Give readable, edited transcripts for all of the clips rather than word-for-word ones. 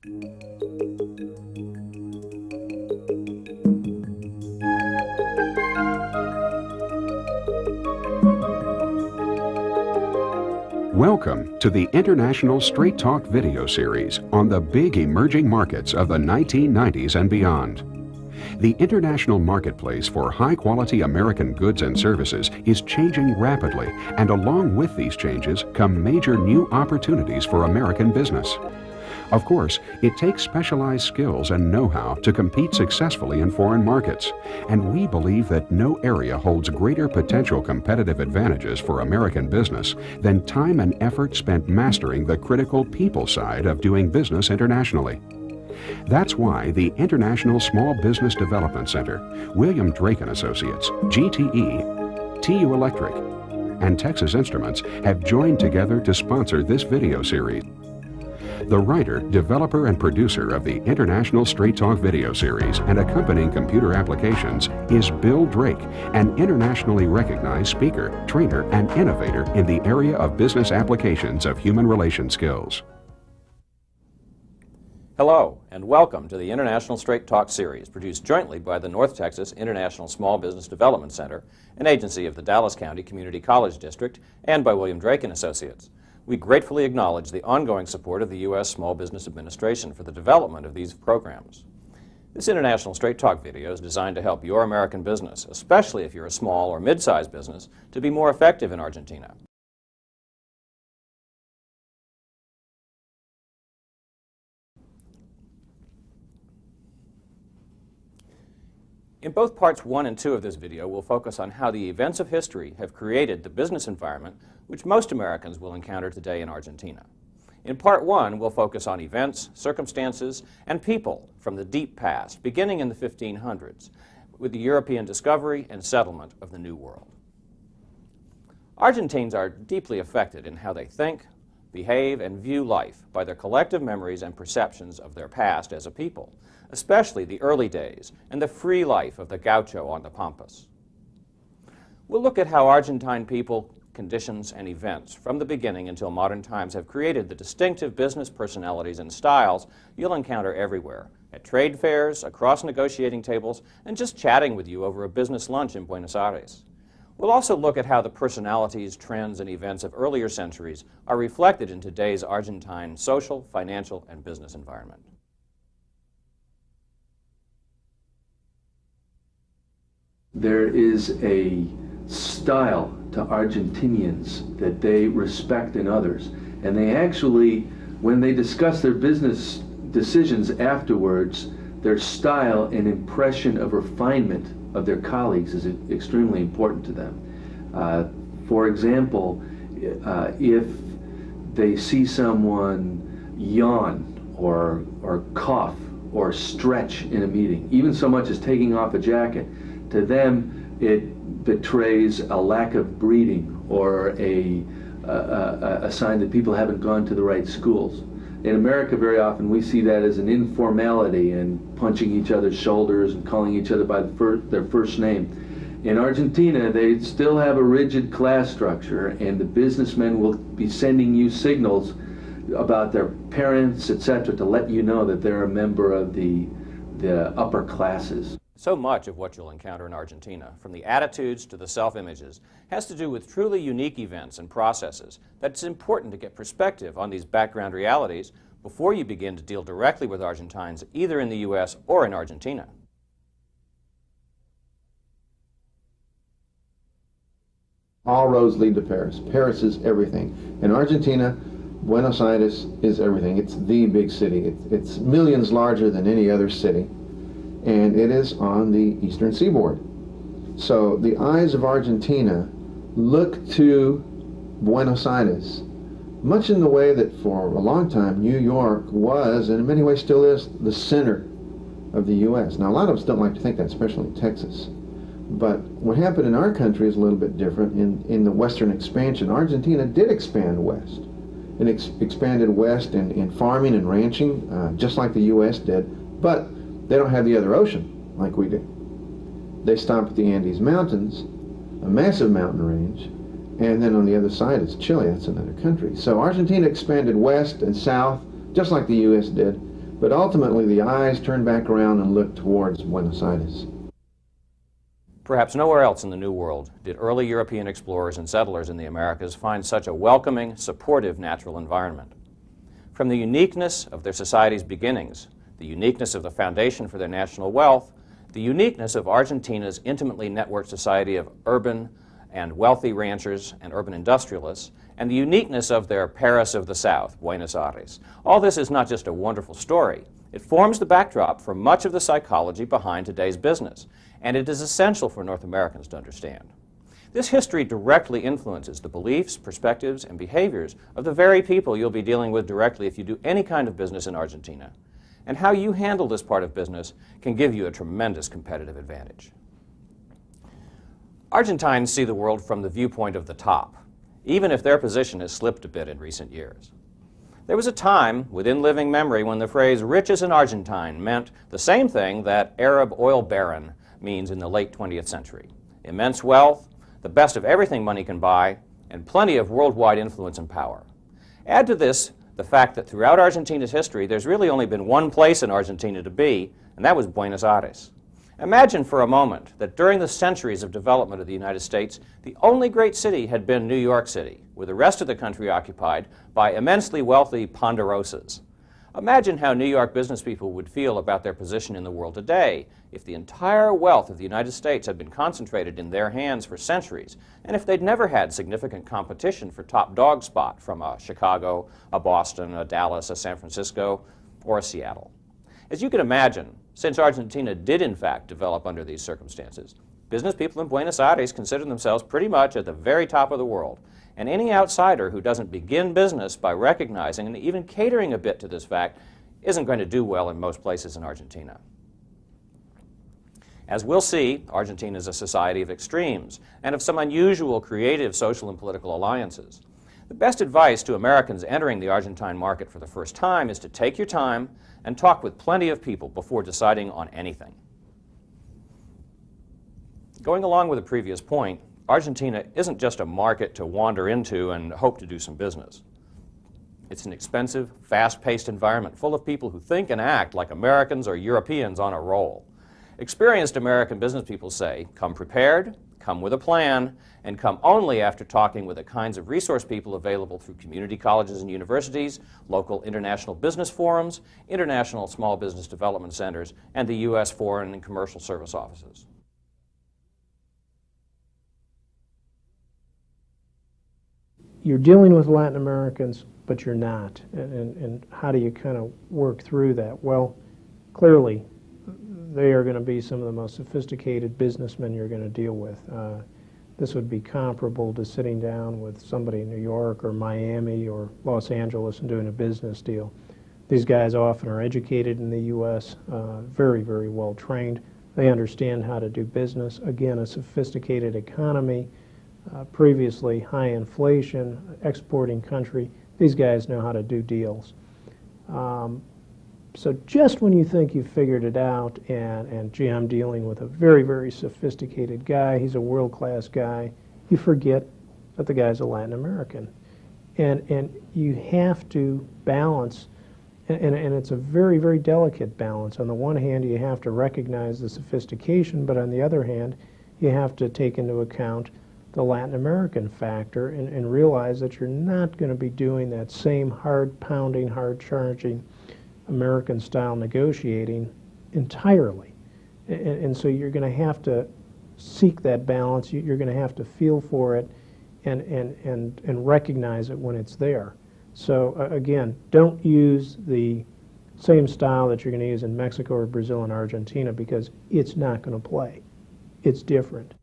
Welcome to the International Straight Talk video series on the big emerging markets of the 1990s and beyond. The international marketplace for high-quality American goods and services is changing rapidly, and along with these changes come major new opportunities for American business. Of course, it takes specialized skills and know-how to compete successfully in foreign markets, and we believe that no area holds greater potential competitive advantages for American business than time and effort spent mastering the critical people side of doing business internationally. That's why the International Small Business Development Center, William Drake & Associates, GTE, TU Electric, and Texas Instruments have joined together to sponsor this video series. The writer, developer, and producer of the International Straight Talk video series and accompanying computer applications is Bill Drake, an internationally recognized speaker, trainer, and innovator in the area of business applications of human relation skills. Hello, and welcome to the International Straight Talk series, produced jointly by the North Texas International Small Business Development Center, an agency of the Dallas County Community College District, and by William Drake & Associates. We gratefully acknowledge the ongoing support of the U.S. Small Business Administration for the development of these programs. This International Straight Talk video is designed to help your American business, especially if you're a small or mid-sized business, to be more effective in Argentina. In both parts 1 and 2 of this video, we'll focus on how the events of history have created the business environment which most Americans will encounter today in Argentina. In part 1, we'll focus on events, circumstances, and people from the deep past, beginning in the 1500s, with the European discovery and settlement of the New World. Argentines are deeply affected in how they think, behave, and view life by their collective memories and perceptions of their past as a people, especially the early days and the free life of the gaucho on the Pampas. We'll look at how Argentine people, conditions, and events from the beginning until modern times have created the distinctive business personalities and styles you'll encounter everywhere, at trade fairs, across negotiating tables, and just chatting with you over a business lunch in Buenos Aires. We'll also look at how the personalities, trends, and events of earlier centuries are reflected in today's Argentine social, financial, and business environment. There is a style to Argentinians that they respect in others, and they actually, when they discuss their business decisions afterwards, their style and impression of refinement of their colleagues is extremely important to them. For example, if they see someone yawn or cough or stretch in a meeting, even so much as taking off a jacket, to them it betrays a lack of breeding or a sign that people haven't gone to the right schools. In America, very often we see that as an informality and punching each other's shoulders and calling each other by their first name. In Argentina, they still have a rigid class structure, and the businessmen will be sending you signals about their parents, etc., to let you know that they're a member of the upper classes. So much of what you'll encounter in Argentina, from the attitudes to the self-images, has to do with truly unique events and processes that it's important to get perspective on these background realities before you begin to deal directly with Argentines either in the U.S. or in Argentina. All roads lead to Paris. Paris is everything. In Argentina, Buenos Aires is everything. It's the big city. It's millions larger than any other city, and it is on the eastern seaboard. So the eyes of Argentina look to Buenos Aires, much in the way that for a long time New York was, and in many ways still is, the center of the U.S. Now, a lot of us don't like to think that, especially in Texas. But what happened in our country is a little bit different. In the western expansion, Argentina did expand west. It expanded west in farming and ranching, just like the U.S. did, but they don't have the other ocean like we do. They stop at the Andes Mountains, a massive mountain range, and then on the other side is Chile. That's another country. So Argentina expanded west and south, just like the U.S. did, But ultimately, the eyes turned back around and looked towards Buenos Aires. Perhaps nowhere else in the New World did early European explorers and settlers in the Americas find such a welcoming, supportive natural environment. From the uniqueness of their society's beginnings, the uniqueness of the foundation for their national wealth, the uniqueness of Argentina's intimately networked society of urban and wealthy ranchers and urban industrialists, and the uniqueness of their Paris of the South, Buenos Aires. All this is not just a wonderful story. It forms the backdrop for much of the psychology behind today's business, and it is essential for North Americans to understand. This history directly influences the beliefs, perspectives, and behaviors of the very people you'll be dealing with directly if you do any kind of business in Argentina. And how you handle this part of business can give you a tremendous competitive advantage. Argentines see the world from the viewpoint of the top, even if their position has slipped a bit in recent years. There was a time within living memory when the phrase rich as an Argentine meant the same thing that Arab oil baron means in the late 20th century. Immense wealth, the best of everything money can buy, and plenty of worldwide influence and power. Add to this the fact that throughout Argentina's history, there's really only been one place in Argentina to be, and that was Buenos Aires. Imagine for a moment that during the centuries of development of the United States, the only great city had been New York City, with the rest of the country occupied by immensely wealthy ponderosas. Imagine how New York business people would feel about their position in the world today if the entire wealth of the United States had been concentrated in their hands for centuries, and if they'd never had significant competition for top dog spot from a Chicago, a Boston, a Dallas, a San Francisco, or a Seattle. As you can imagine, since Argentina did in fact develop under these circumstances, business people in Buenos Aires consider themselves pretty much at the very top of the world. And any outsider who doesn't begin business by recognizing and even catering a bit to this fact isn't going to do well in most places in Argentina. As we'll see, Argentina is a society of extremes and of some unusual creative social and political alliances. The best advice to Americans entering the Argentine market for the first time is to take your time and talk with plenty of people before deciding on anything. Going along with the previous point, Argentina isn't just a market to wander into and hope to do some business. It's an expensive, fast-paced environment full of people who think and act like Americans or Europeans on a roll. Experienced American business people say, come prepared, come with a plan, and come only after talking with the kinds of resource people available through community colleges and universities, local international business forums, international small business development centers, and the U.S. Foreign and Commercial Service offices. You're dealing with Latin Americans, but you're not. And how do you kind of work through that? Well, clearly, they are going to be some of the most sophisticated businessmen you're going to deal with. This would be comparable to sitting down with somebody in New York or Miami or Los Angeles and doing a business deal. These guys often are educated in the U.S., very, very well trained. They understand how to do business. Again, a sophisticated economy. Previously high inflation, exporting country. These guys know how to do deals. So just when you think you've figured it out and gee, I'm dealing with a very, very sophisticated guy, he's a world-class guy, you forget that the guy's a Latin American. And you have to balance, and it's a very, very delicate balance. On the one hand, you have to recognize the sophistication, but on the other hand, you have to take into account the Latin American factor and realize that you're not going to be doing that same hard-pounding, hard-charging American-style negotiating entirely. And so you're going to have to seek that balance. You're going to have to feel for it and recognize it when it's there. So again, don't use the same style that you're going to use in Mexico or Brazil and Argentina because it's not going to play. It's different.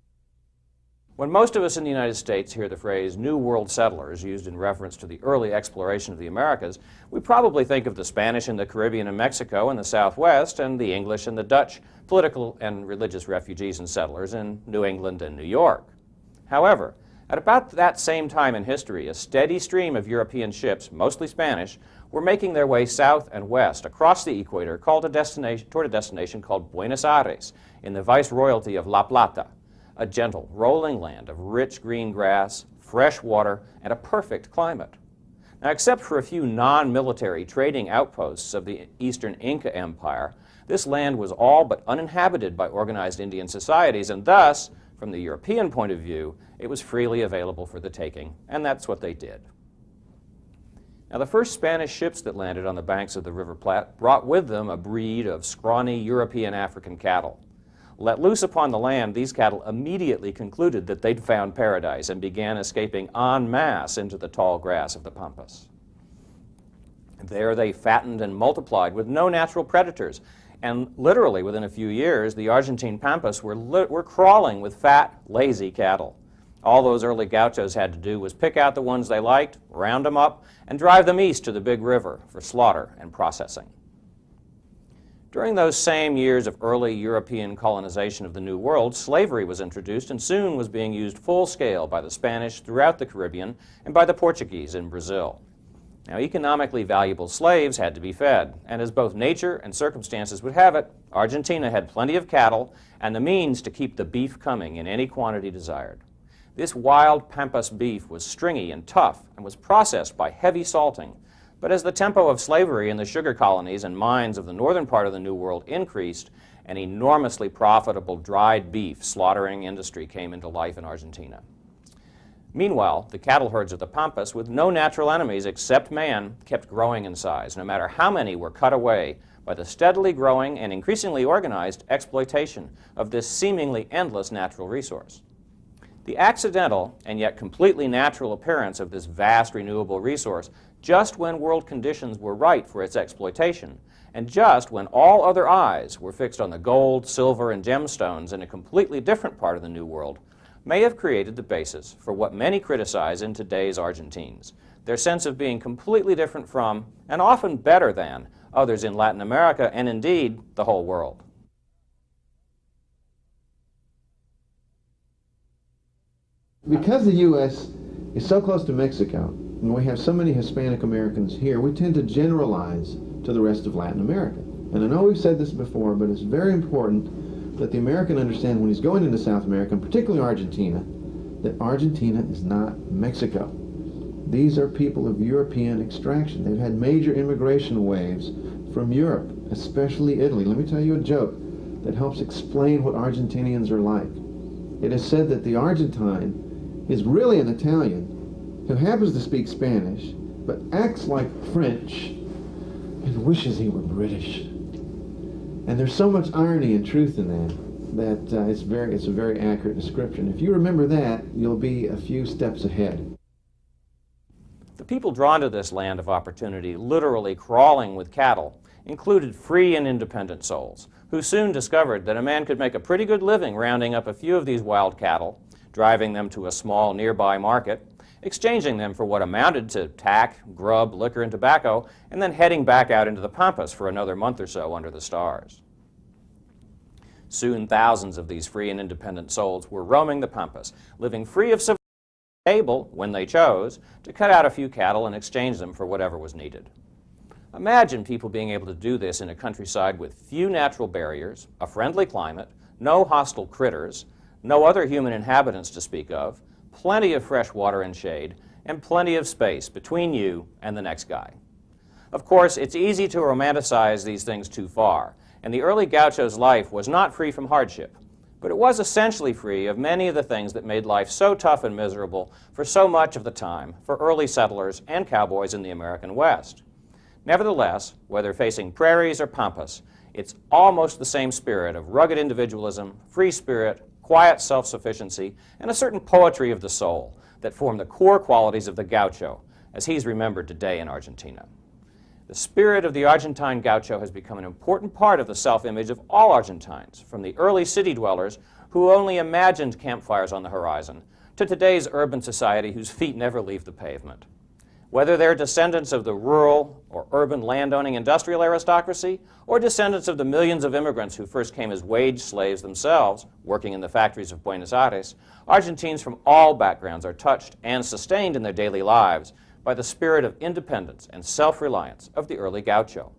When most of us in the United States hear the phrase New World settlers used in reference to the early exploration of the Americas, we probably think of the Spanish in the Caribbean and Mexico in the Southwest and the English and the Dutch political and religious refugees and settlers in New England and New York. However, at about that same time in history, a steady stream of European ships, mostly Spanish, were making their way south and west across the equator toward a destination called Buenos Aires in the Viceroyalty of La Plata, a gentle, rolling land of rich green grass, fresh water, and a perfect climate. Now, except for a few non-military trading outposts of the Eastern Inca Empire, this land was all but uninhabited by organized Indian societies, and thus, from the European point of view, it was freely available for the taking, and that's what they did. Now, the first Spanish ships that landed on the banks of the River Platte brought with them a breed of scrawny European African cattle. Let loose upon the land, these cattle immediately concluded that they'd found paradise and began escaping en masse into the tall grass of the pampas. There they fattened and multiplied with no natural predators, and literally within a few years, the Argentine pampas were crawling with fat, lazy cattle. All those early gauchos had to do was pick out the ones they liked, round them up, and drive them east to the big river for slaughter and processing. During those same years of early European colonization of the New World, slavery was introduced and soon was being used full scale by the Spanish throughout the Caribbean and by the Portuguese in Brazil. Now, economically valuable slaves had to be fed, and as both nature and circumstances would have it, Argentina had plenty of cattle and the means to keep the beef coming in any quantity desired. This wild pampas beef was stringy and tough and was processed by heavy salting. But as the tempo of slavery in the sugar colonies and mines of the northern part of the New World increased, an enormously profitable dried beef slaughtering industry came into life in Argentina. Meanwhile, the cattle herds of the pampas, with no natural enemies except man, kept growing in size, no matter how many were cut away by the steadily growing and increasingly organized exploitation of this seemingly endless natural resource. The accidental and yet completely natural appearance of this vast renewable resource just when world conditions were right for its exploitation, and just when all other eyes were fixed on the gold, silver, and gemstones in a completely different part of the New World, may have created the basis for what many criticize in today's Argentines, their sense of being completely different from, and often better than, others in Latin America and indeed the whole world. Because the U.S. is so close to Mexico, and we have so many Hispanic Americans here, we tend to generalize to the rest of Latin America. And I know we've said this before, but it's very important that the American understand when he's going into South America, and particularly Argentina, that Argentina is not Mexico. These are people of European extraction. They've had major immigration waves from Europe, especially Italy. Let me tell you a joke that helps explain what Argentinians are like. It is said that the Argentine is really an Italian who happens to speak Spanish, but acts like French and wishes he were British. And there's so much irony and truth in that it's a very accurate description. If you remember that, you'll be a few steps ahead. The people drawn to this land of opportunity, literally crawling with cattle, included free and independent souls, who soon discovered that a man could make a pretty good living rounding up a few of these wild cattle, driving them to a small nearby market, exchanging them for what amounted to tack, grub, liquor, and tobacco, and then heading back out into the pampas for another month or so under the stars. Soon thousands of these free and independent souls were roaming the pampas, living free of civilization, able, when they chose, to cut out a few cattle and exchange them for whatever was needed. Imagine people being able to do this in a countryside with few natural barriers, a friendly climate, no hostile critters, no other human inhabitants to speak of, plenty of fresh water and shade, and plenty of space between you and the next guy. Of course, it's easy to romanticize these things too far, and the early gaucho's life was not free from hardship, but it was essentially free of many of the things that made life so tough and miserable for so much of the time for early settlers and cowboys in the American West. Nevertheless, whether facing prairies or pampas, it's almost the same spirit of rugged individualism, free spirit, quiet self-sufficiency, and a certain poetry of the soul that form the core qualities of the gaucho, as he's remembered today in Argentina. The spirit of the Argentine gaucho has become an important part of the self-image of all Argentines, from the early city dwellers who only imagined campfires on the horizon, to today's urban society whose feet never leave the pavement. Whether they're descendants of the rural or urban landowning industrial aristocracy, or descendants of the millions of immigrants who first came as wage slaves themselves, working in the factories of Buenos Aires, Argentines from all backgrounds are touched and sustained in their daily lives by the spirit of independence and self-reliance of the early gaucho.